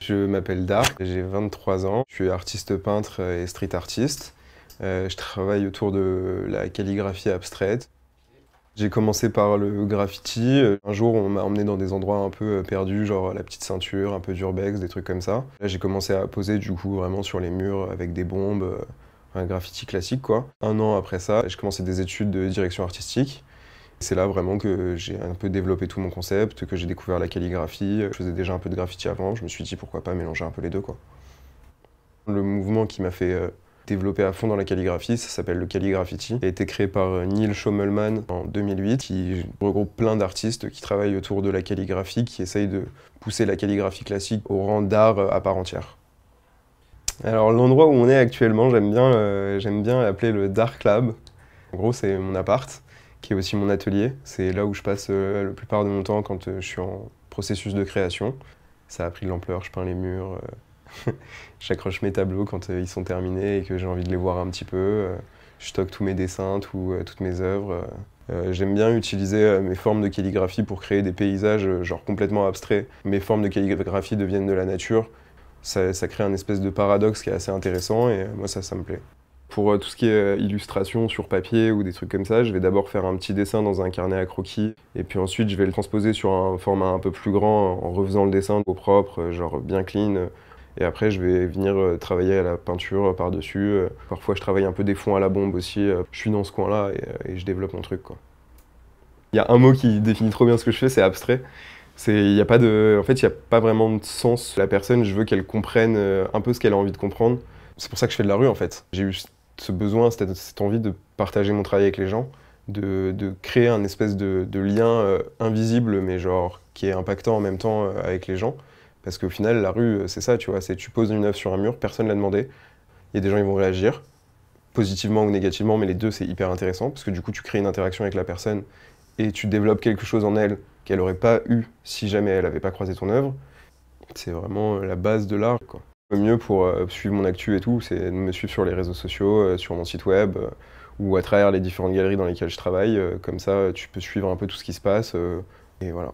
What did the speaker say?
Je m'appelle Dark, j'ai 23 ans, je suis artiste peintre et street artiste. Je travaille autour de la calligraphie abstraite. J'ai commencé par le graffiti. Un jour, on m'a emmené dans des endroits un peu perdus, genre la petite ceinture, un peu d'urbex, des trucs comme ça. Là, j'ai commencé à poser du coup vraiment sur les murs avec des bombes, un graffiti classique quoi. Un an après ça, j'ai commencé des études de direction artistique. C'est là vraiment que j'ai un peu développé tout mon concept, que j'ai découvert la calligraphie. Je faisais déjà un peu de graffiti avant, je me suis dit pourquoi pas mélanger un peu les deux quoi. Le mouvement qui m'a fait développer à fond dans la calligraphie, ça s'appelle le Calligraffiti. Il a été créé par Neil Schommelmann en 2008, qui regroupe plein d'artistes qui travaillent autour de la calligraphie, qui essayent de pousser la calligraphie classique au rang d'art à part entière. Alors l'endroit où on est actuellement, j'aime bien l'appeler le Dark Lab. En gros, c'est mon appart, qui est aussi mon atelier. C'est là où je passe la plupart de mon temps quand je suis en processus de création. Ça a pris de l'ampleur, je peins les murs, j'accroche mes tableaux quand ils sont terminés et que j'ai envie de les voir un petit peu. Je stocke tous mes dessins, toutes mes œuvres. J'aime bien utiliser mes formes de calligraphie pour créer des paysages genre complètement abstraits. Mes formes de calligraphie deviennent de la nature. Ça crée un espèce de paradoxe qui est assez intéressant et moi ça me plaît. Pour tout ce qui est illustration sur papier ou des trucs comme ça, je vais d'abord faire un petit dessin dans un carnet à croquis et puis ensuite je vais le transposer sur un format un peu plus grand en refaisant le dessin au propre, genre bien clean. Et après je vais venir travailler à la peinture par-dessus. Parfois je travaille un peu des fonds à la bombe aussi. Je suis dans ce coin-là et je développe mon truc quoi. Il y a un mot qui définit trop bien ce que je fais, c'est abstrait. Y a pas de, en fait, il n'y a pas vraiment de sens. La personne, je veux qu'elle comprenne un peu ce qu'elle a envie de comprendre. C'est pour ça que je fais de la rue en fait. J'ai eu ce besoin, cette envie de partager mon travail avec les gens, de créer un espèce de lien invisible mais genre qui est impactant en même temps avec les gens. Parce qu'au final, la rue, c'est ça, tu vois, c'est tu poses une œuvre sur un mur, personne l'a demandé. Il y a des gens qui vont réagir, positivement ou négativement, mais les deux, c'est hyper intéressant, parce que du coup, tu crées une interaction avec la personne et tu développes quelque chose en elle qu'elle n'aurait pas eu si jamais elle n'avait pas croisé ton œuvre. C'est vraiment la base de l'art, quoi. Le mieux pour suivre mon actu et tout, c'est de me suivre sur les réseaux sociaux, sur mon site web, ou à travers les différentes galeries dans lesquelles je travaille. Comme ça, tu peux suivre un peu tout ce qui se passe, et voilà.